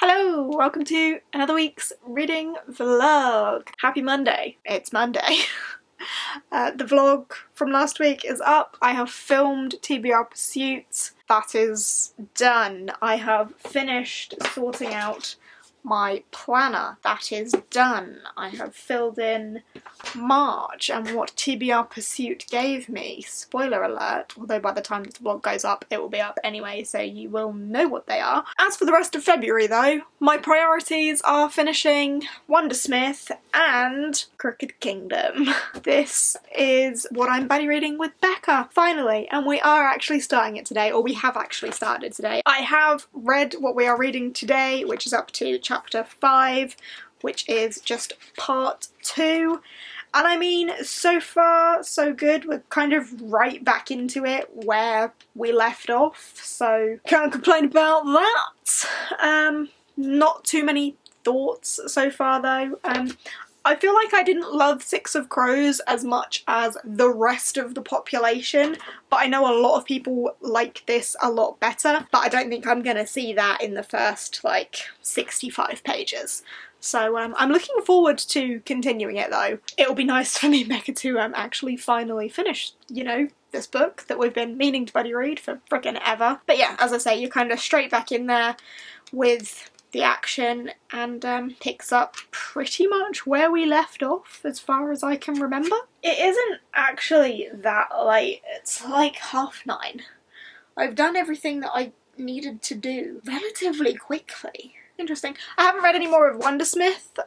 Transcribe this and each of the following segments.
Hello, welcome to another week's reading vlog. Happy Monday. It's Monday. The vlog from last week is up. I have filmed TBR Pursuits. That is done. I have finished sorting out my planner. That is done. I have filled in March and what TBR Pursuit gave me. Spoiler alert, although by the time this vlog goes up it will be up anyway, so you will know what they are. As for the rest of February though, my priorities are finishing Wondersmith and Crooked Kingdom. This is what I'm buddy reading with Becca, finally, and we are actually starting it today, or we have actually started today. I have read what we are reading today, which is up to chapter 5, which is just part 2. And I mean, so far so good. We're kind of right back into it where we left off, so can't complain about that. Not too many thoughts so far though. I feel like I didn't love Six of Crows as much as the rest of the population, but I know a lot of people like this a lot better, but I don't think I'm gonna see that in the first, like, 65 pages. So I'm looking forward to continuing it though. It'll be nice for me, Becca, to actually finally finish, you know, this book that we've been meaning to buddy read for frickin' ever. But yeah, as I say, you're kind of straight back in there with the action, and picks up pretty much where we left off as far as I can remember. It isn't actually that late, it's like 9:30. I've done everything that I needed to do relatively quickly. Interesting. I haven't read any more of Wondersmith,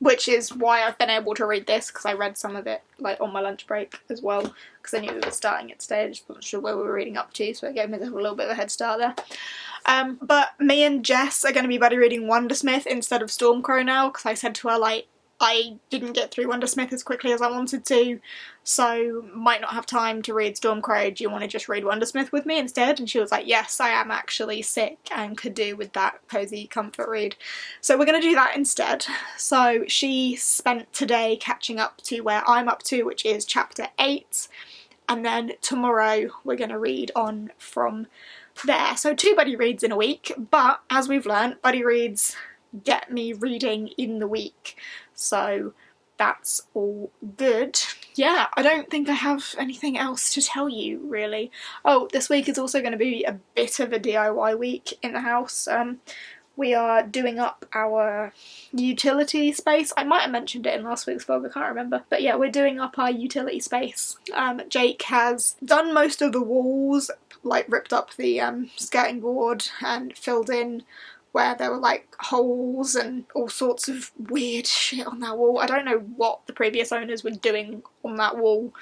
which is why I've been able to read this, because I read some of it like on my lunch break as well, because I knew we were starting it today. I just wasn't sure where we were reading up to, so it gave me a little bit of a head start there. But me and Jess are going to be buddy reading Wondersmith instead of Stormcrow now, because I said to her, like, I didn't get through Wondersmith as quickly as I wanted to, so might not have time to read Stormcrow. Do you want to just read Wondersmith with me instead? And she was like, yes, I am actually sick and could do with that cozy comfort read. So we're going to do that instead. So she spent today catching up to where I'm up to, which is chapter 8, and then tomorrow we're going to read on from there. So 2 buddy reads in a week, but as we've learnt, buddy reads get me reading in the week, so that's all good. Yeah, I don't think I have anything else to tell you really. Oh, this week is also going to be a bit of a DIY week in the house. We are doing up our utility space. I might have mentioned it in last week's vlog, I can't remember. But yeah, we're doing up our utility space. Jake has done most of the walls, like ripped up the skirting board and filled in where there were like holes and all sorts of weird shit on that wall. I don't know what the previous owners were doing on that wall,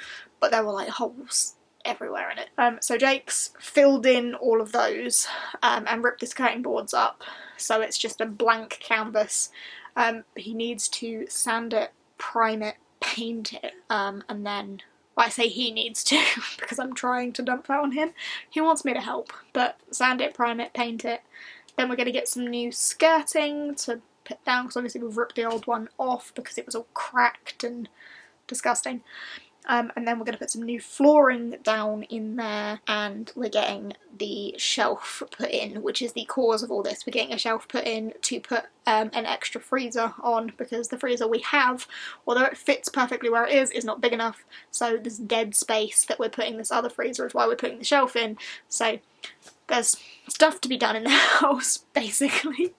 but there were like holes everywhere in it. So Jake's filled in all of those and ripped the skirting boards up, so it's just a blank canvas. He needs to sand it, prime it, paint it, and then, well, I say he needs to because I'm trying to dump that on him. He wants me to help, but sand it, prime it, paint it. Then we're going to get some new skirting to put down, because obviously we've ripped the old one off because it was all cracked and disgusting. And then we're going to put some new flooring down in there, and we're getting the shelf put in, which is the cause of all this. We're getting a shelf put in to put an extra freezer on, because the freezer we have, although it fits perfectly where it is not big enough. So this dead space that we're putting this other freezer is why we're putting the shelf in. So there's stuff to be done in the house, basically.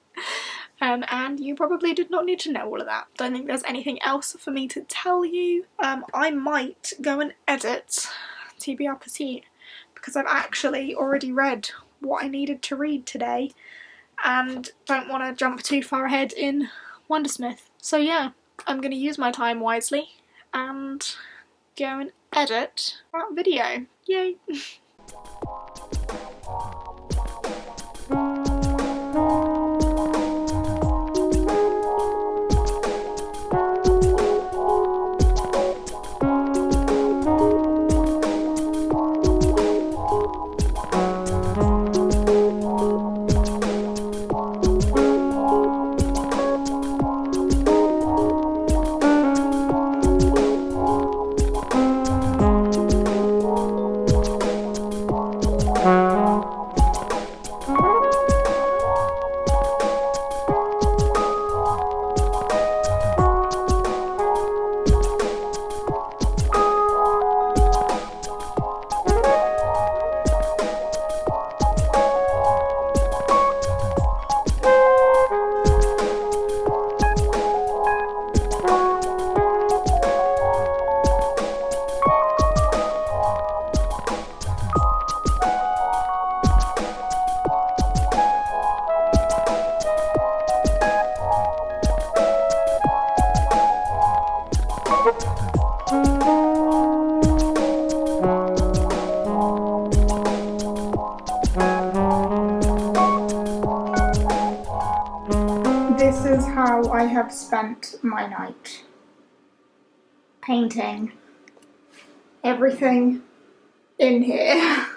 And you probably did not need to know all of that. Don't think there's anything else for me to tell you. I might go and edit TBR Pursuit, because I've actually already read what I needed to read today and don't want to jump too far ahead in Wondersmith. So yeah, I'm going to use my time wisely and go and edit that video. Yay! This is how I have spent my night. Painting everything in here.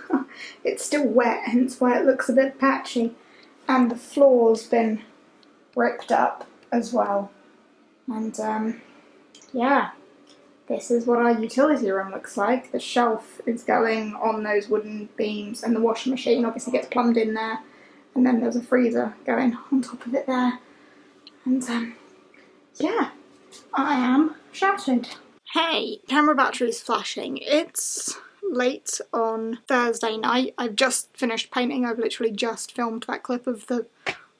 It's still wet, hence why it looks a bit patchy. And the floor's been ripped up as well. And yeah, this is what our utility room looks like. The shelf is going on those wooden beams, and the washing machine obviously gets plumbed in there. And then there's a freezer going on top of it there. And yeah, I am shattered. Hey, camera battery's flashing. It's late on Thursday night. I've just finished painting. I've literally just filmed that clip of the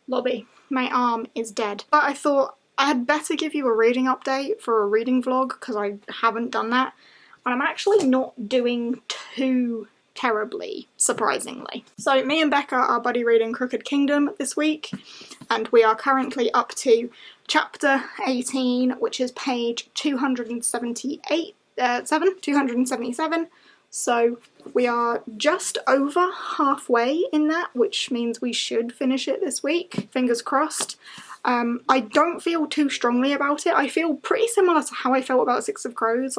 lobby. My arm is dead. But I thought I had better give you a reading update for a reading vlog, because I haven't done that. And I'm actually not doing too terribly, surprisingly. So me and Becca are buddy reading Crooked Kingdom this week, and we are currently up to chapter 18, which is page 277. So we are just over halfway in that, which means we should finish it this week, fingers crossed. I don't feel too strongly about it. I feel pretty similar to how I felt about Six of Crows.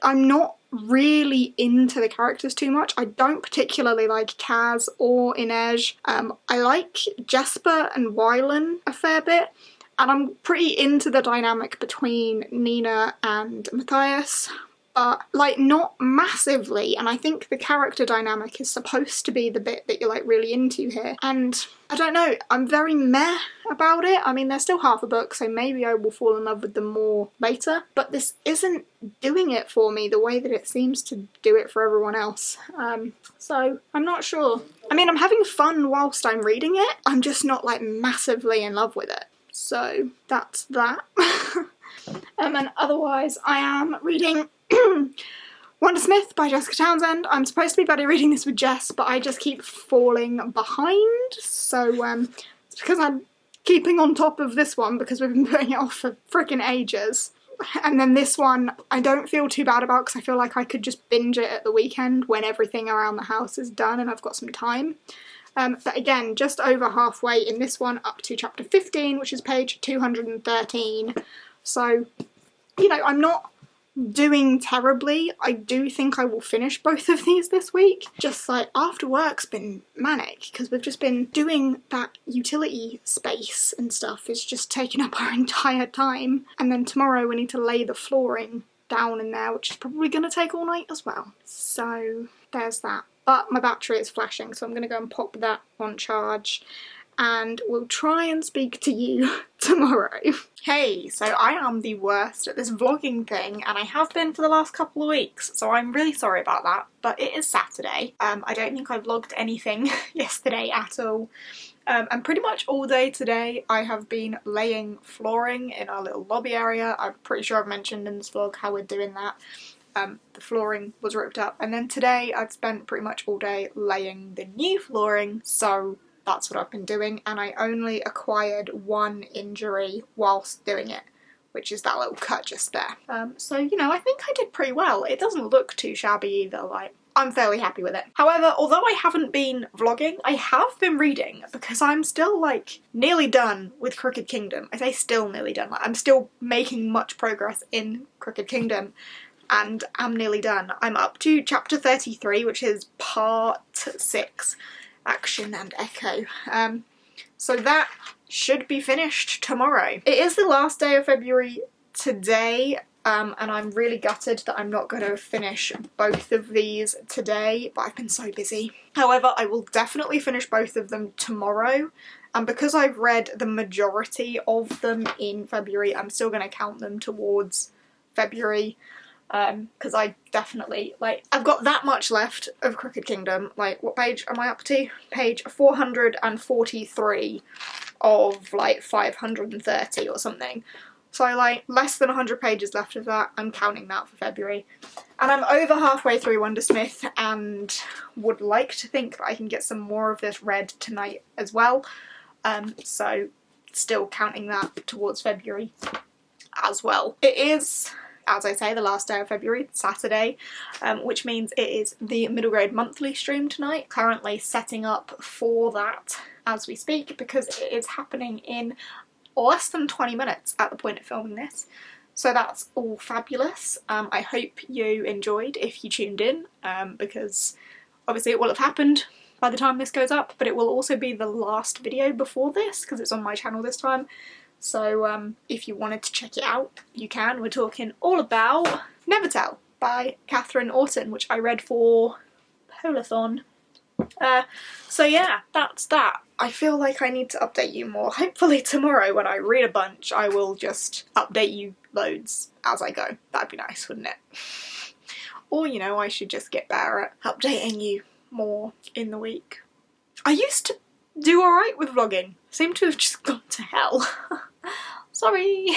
I'm not really into the characters too much. I don't particularly like Kaz or Inej. I like Jesper and Wylan a fair bit, and I'm pretty into the dynamic between Nina and Matthias, but like not massively, and I think the character dynamic is supposed to be the bit that you're like really into here, and I don't know, I'm very meh about it. I mean, they're still half a book, so maybe I will fall in love with them more later, but this isn't doing it for me the way that it seems to do it for everyone else. So I'm not sure. I mean, I'm having fun whilst I'm reading it, I'm just not like massively in love with it. So that's that. And otherwise I am reading Wonder Smith by Jessica Townsend. I'm supposed to be buddy reading this with Jess, but I just keep falling behind, so it's because I'm keeping on top of this one because we've been putting it off for frickin' ages. And then this one I don't feel too bad about, because I feel like I could just binge it at the weekend when everything around the house is done and I've got some time. But again, just over halfway in this one, up to chapter 15, which is page 213. So, you know, I'm not doing terribly. I do think I will finish both of these this week. Just like after work's been manic, because we've just been doing that utility space and stuff. It's just taken up our entire time. And then tomorrow we need to lay the flooring down in there, which is probably going to take all night as well. So there's that. But my battery is flashing, so I'm going to go and pop that on charge, and we'll try and speak to you tomorrow. Hey, so I am the worst at this vlogging thing, and I have been for the last couple of weeks, so I'm really sorry about that, but it is Saturday. I don't think I vlogged anything yesterday at all. And pretty much all day today I have been laying flooring in our little lobby area. I'm pretty sure I've mentioned in this vlog how we're doing that. The flooring was ripped up, and then today I've spent pretty much all day laying the new flooring, so that's what I've been doing, and I only acquired one injury whilst doing it, which is that little cut just there. So, you know, I think I did pretty well. It doesn't look too shabby either, like, I'm fairly happy with it. However, although I haven't been vlogging, I have been reading, because I'm still, like, nearly done with Crooked Kingdom. I say still nearly done, like, I'm still making much progress in Crooked Kingdom, and I'm nearly done. I'm up to chapter 33, which is part 6, Action and Echo. So that should be finished tomorrow. It is the last day of February today, and I'm really gutted that I'm not going to finish both of these today, but I've been so busy. However, I will definitely finish both of them tomorrow, and because I've read the majority of them in February, I'm still going to count them towards February. Because I definitely, like, I've got that much left of Crooked Kingdom. Like, what page am I up to? Page 443 of, like, 530 or something. So, like, less than 100 pages left of that. I'm counting that for February. And I'm over halfway through Wonder Smith, and would like to think that I can get some more of this read tonight as well. So, still counting that towards February as well. It is, as I say, the last day of February, Saturday, which means it is the middle grade monthly stream tonight. Currently setting up for that as we speak, because it is happening in less than 20 minutes at the point of filming this. So that's all fabulous. I hope you enjoyed if you tuned in, because obviously it will have happened by the time this goes up, but it will also be the last video before this because it's on my channel this time. So if you wanted to check it out, you can. We're talking all about Never Tell by Catherine Orton, which I read for Polathon. So yeah, that's that. I feel like I need to update you more. Hopefully tomorrow when I read a bunch I will just update you loads as I go. That'd be nice, wouldn't it? Or, you know, I should just get better at updating you more in the week. I used to do alright with vlogging. Seem to have just gone to hell. Sorry.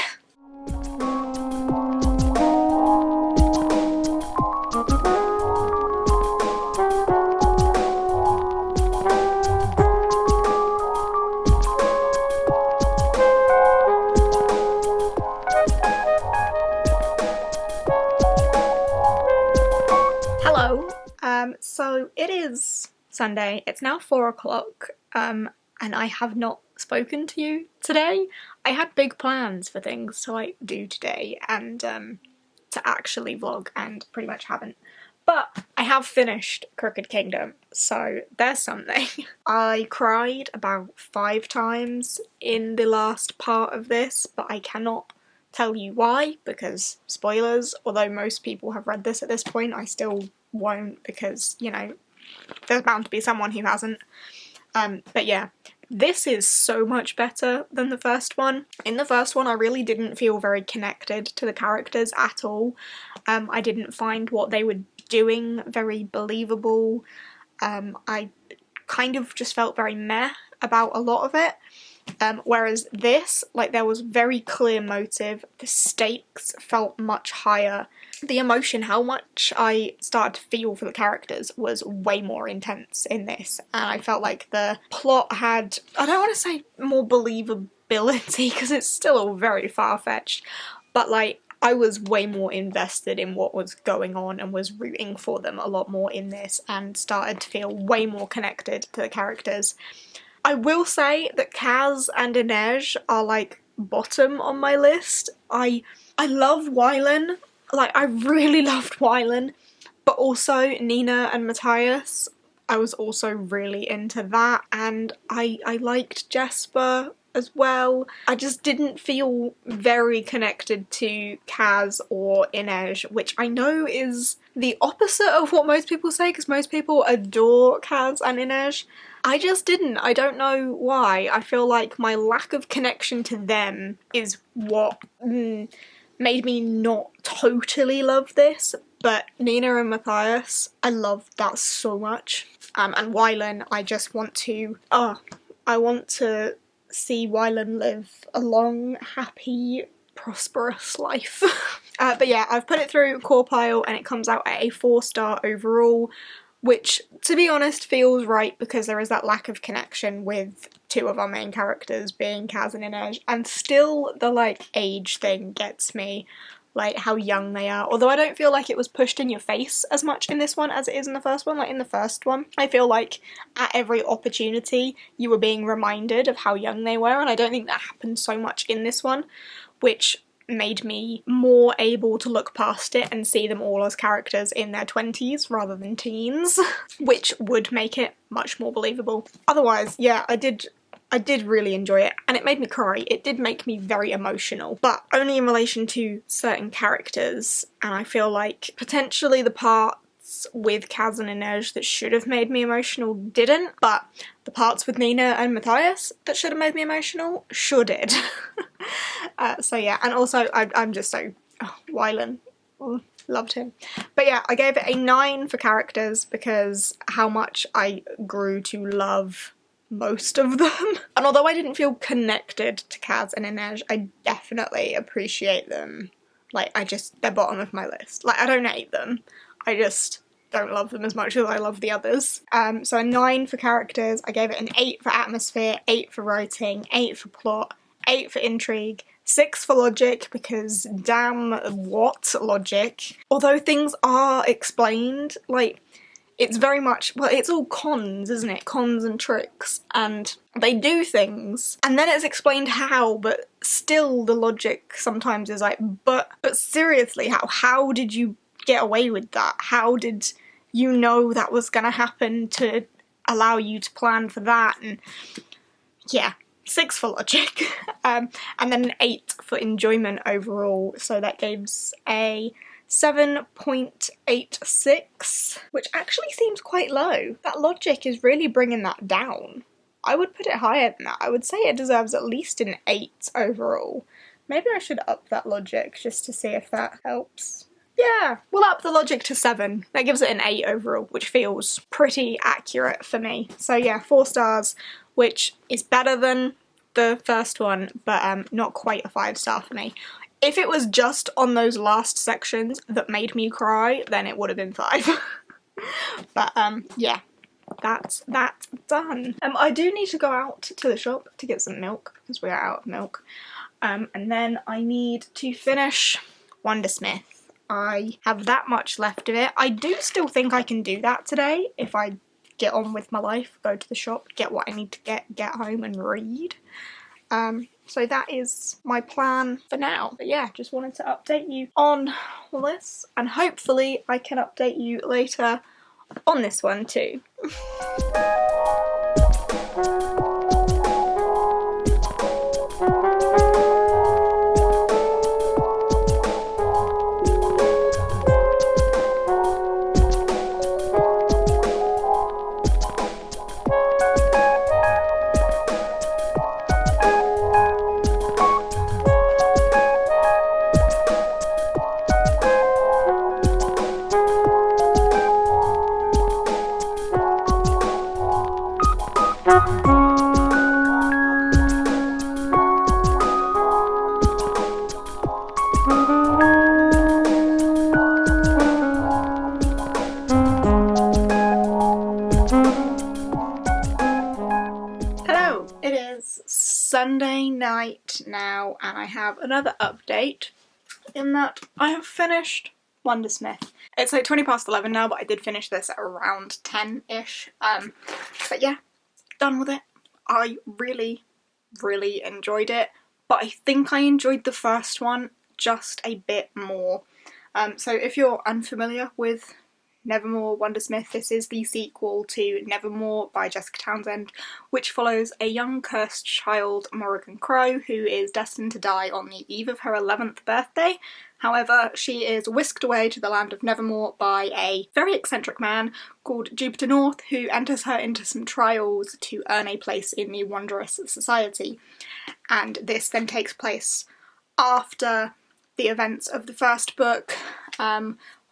Hello. So it is Sunday. It's now 4 o'clock. And I have not spoken to you today. I had big plans for things to like do today and to actually vlog, and pretty much haven't. But I have finished Crooked Kingdom, so there's something. I cried about 5 times in the last part of this, but I cannot tell you why, because spoilers. Although most people have read this at this point, I still won't, because, you know, there's bound to be someone who hasn't. But yeah, this is so much better than the first one. In the first one I really didn't feel very connected to the characters at all. I didn't find what they were doing very believable. I kind of just felt very meh about a lot of it. Whereas this, like, there was very clear motive, the stakes felt much higher, the emotion, how much I started to feel for the characters was way more intense in this, and I felt like the plot had, I don't want to say more believability because it's still all very far-fetched, but like I was way more invested in what was going on and was rooting for them a lot more in this, and started to feel way more connected to the characters. I will say that Kaz and Inej are like bottom on my list. I love Wylan, like I really loved Wylan, but also Nina and Matthias, I was also really into that, and I liked Jesper as well. I just didn't feel very connected to Kaz or Inej, which I know is the opposite of what most people say, because most people adore Kaz and Inej. I just didn't. I don't know why. I feel like my lack of connection to them is what made me not totally love this, but Nina and Matthias, I loved that so much. And Wylan, I just want to, I want to see Wylan live a long, happy, prosperous life. But yeah, I've put it through Core Pile and it comes out at a 4-star overall, which, to be honest, feels right because there is that lack of connection with 2 of our main characters being Kaz and Inej, and still the, like, age thing gets me, like, how young they are. Although I don't feel like it was pushed in your face as much in this one as it is in the first one. Like, in the first one, I feel like at every opportunity you were being reminded of how young they were, and I don't think that happened so much in this one, which made me more able to look past it and see them all as characters in their 20s rather than teens, which would make it much more believable. Otherwise, yeah, I did really enjoy it, and it made me cry. It did make me very emotional, but only in relation to certain characters, and I feel like potentially the parts with Kaz and Inej that should have made me emotional didn't, but the parts with Nina and Matthias that should have made me emotional sure did. So yeah, and also I'm just so, Wylan, loved him. But yeah, I gave it a 9 for characters because how much I grew to love most of them. And although I didn't feel connected to Kaz and Inej, I definitely appreciate them. Like, they're bottom of my list. Like, I don't hate them, I just don't love them as much as I love the others. So a 9 for characters, I gave it an 8 for atmosphere, 8 for writing, 8 for plot, 8 for intrigue, 6 for logic, because damn what logic. Although things are explained, like, it's very much, well, it's all cons, isn't it? Cons and tricks, and they do things, and then it's explained how, but still the logic sometimes is like, but seriously, how did you get away with that? How did you know that was gonna happen to allow you to plan for that? And yeah, 6 for logic, and then an 8 for enjoyment overall, so that gives a 7.86, which actually seems quite low. That logic is really bringing that down. I would put it higher than that. I would say it deserves at least an 8 overall. Maybe I should up that logic just to see if that helps. Yeah, we'll up the logic to 7. That gives it an 8 overall, which feels pretty accurate for me. So yeah, 4 stars, which is better than the first one, but not quite a 5-star for me. If it was just on those last sections that made me cry, then it would have been 5. But yeah, that's that done. I do need to go out to the shop to get some milk, because we are out of milk. And then I need to finish Wondersmith. I have that much left of it. I do still think I can do that today if I get on with my life, go to the shop, get what I need to get home and read. So that is my plan for now. But yeah, just wanted to update you on this, and hopefully I can update you later on this one too. Hello, it is Sunday night now, and I have another update in that I have finished Wondersmith. It's like 20 past 11 now, but I did finish this at around 10-ish. But yeah, done with it. I really enjoyed it, but I think I enjoyed the first one just a bit more. So if you're unfamiliar with Nevermore Wondersmith, this is the sequel to Nevermore by Jessica Townsend, which follows a young cursed child, Morrigan Crow, who is destined to die on the eve of her 11th birthday. However, she is whisked away to the land of Nevermore by a very eccentric man called Jupiter North, who enters her into some trials to earn a place in the Wondrous Society. And this then takes place after the events of the first book,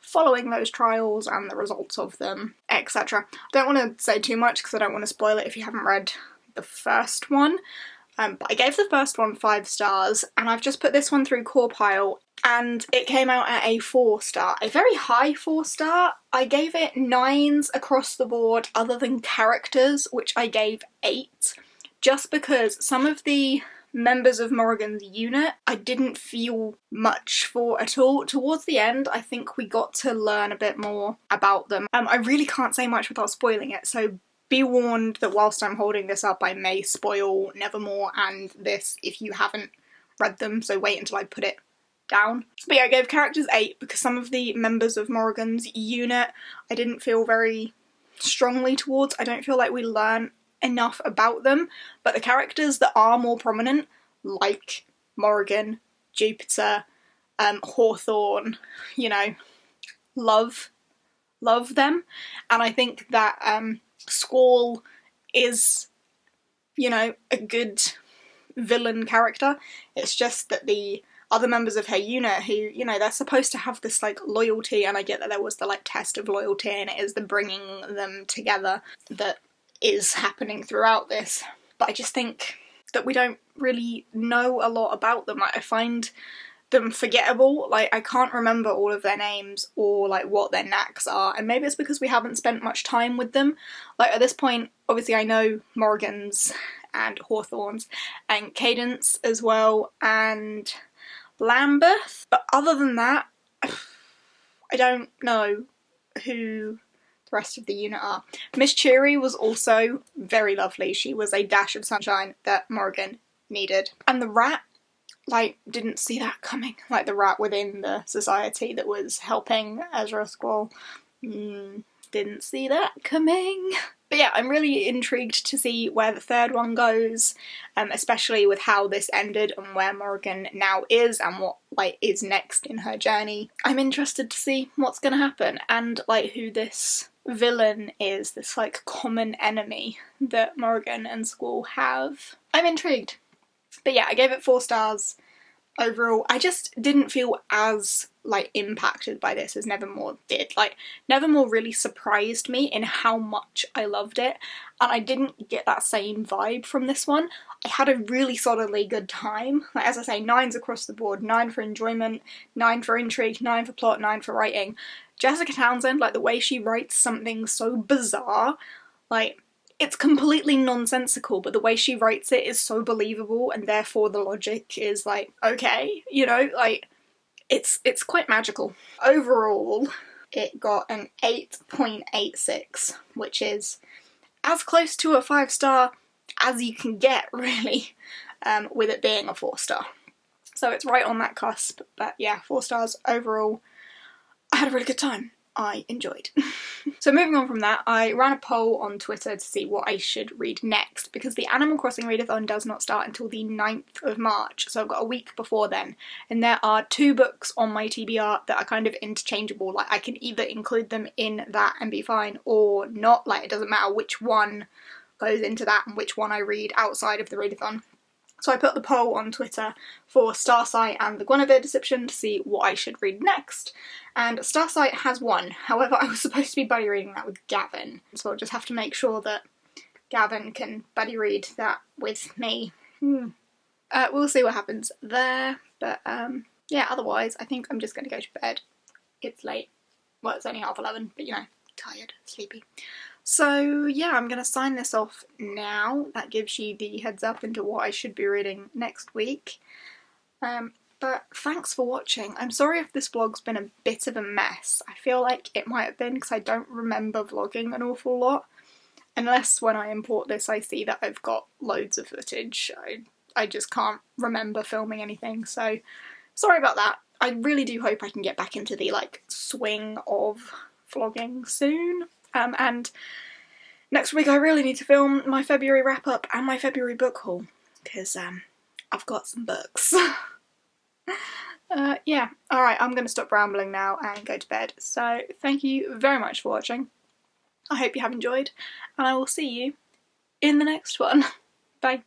following those trials and the results of them, etc. I don't want to say too much because I don't want to spoil it if you haven't read the first one. But I gave the first one 5 stars, and I've just put this one through Corepile, and it came out at a 4-star. A very high 4-star. I gave it 9s across the board other than characters, which I gave 8, just because some of the members of Morrigan's unit I didn't feel much for at all. Towards the end, I think we got to learn a bit more about them. I really can't say much without spoiling it, so be warned that whilst I'm holding this up I may spoil Nevermore and this if you haven't read them, so wait until I put it down. But yeah, I gave characters 8 because some of the members of Morrigan's unit I didn't feel very strongly towards. I don't feel like we learn enough about them, but the characters that are more prominent, like Morrigan, Jupiter, Hawthorne, you know, love them. And I think that Squall is, you know, a good villain character. It's just that the other members of her unit who, you know, they're supposed to have this like loyalty, and I get that there was the like test of loyalty and it is the bringing them together that is happening throughout this, but I just think that we don't really know a lot about them. Like, I find them forgettable. Like, I can't remember all of their names or like what their knacks are, and maybe it's because we haven't spent much time with them. Like, at this point, obviously I know Morrigan's and Hawthorne's and Cadence as well, and Lambeth, but other than that I don't know who the rest of the unit are. Miss Cheery was also very lovely. She was a dash of sunshine that Morgan needed. And the rat, like, didn't see that coming. Like, the rat within the society that was helping Ezra Squall. Didn't see that coming. But yeah, I'm really intrigued to see where the third one goes, especially with how this ended and where Morgan now is and what, like, is next in her journey. I'm interested to see what's gonna happen and, like, who this villain is, this, like, common enemy that Morgan and Squall have. I'm intrigued. But yeah, I gave it 4 stars. Overall, I just didn't feel as, like, impacted by this as Nevermore did. Like, Nevermore really surprised me in how much I loved it, and I didn't get that same vibe from this one. I had a really solidly good time. Like, as I say, 9s across the board. 9 for enjoyment, 9 for intrigue, 9 for plot, 9 for writing. Jessica Townsend, like, the way she writes something so bizarre, like, it's completely nonsensical, but the way she writes it is so believable, and therefore the logic is, like, okay, you know, like, it's quite magical. Overall, it got an 8.86, which is as close to a 5-star as you can get, really, with it being a 4-star. So it's right on that cusp, but yeah, 4 stars overall. I had a really good time. I enjoyed. So moving on from that, I ran a poll on Twitter to see what I should read next, because the Animal Crossing readathon does not start until the 9th of March, so I've got a week before then, and there are 2 books on my TBR that are kind of interchangeable. Like, I can either include them in that and be fine, or not. Like, it doesn't matter which one goes into that and which one I read outside of the readathon. So I put the poll on Twitter for Starsight and the Guinevere Deception to see what I should read next, and Starsight has won. However, I was supposed to be buddy reading that with Gavin, so I'll just have to make sure that Gavin can buddy read that with me. We'll see what happens there, but yeah, otherwise I think I'm just going to go to bed. It's late. Well, it's only 11:30, but you know, tired, sleepy. So yeah, I'm going to sign this off now. That gives you the heads up into what I should be reading next week. But thanks for watching. I'm sorry if this vlog's been a bit of a mess. I feel like it might have been because I don't remember vlogging an awful lot. Unless when I import this I see that I've got loads of footage. I just can't remember filming anything, so sorry about that. I really do hope I can get back into the, like, swing of vlogging soon. And next week I really need to film my February wrap-up and my February book haul, because I've got some books. Yeah, alright, I'm going to stop rambling now and go to bed. So thank you very much for watching. I hope you have enjoyed, and I will see you in the next one. Bye.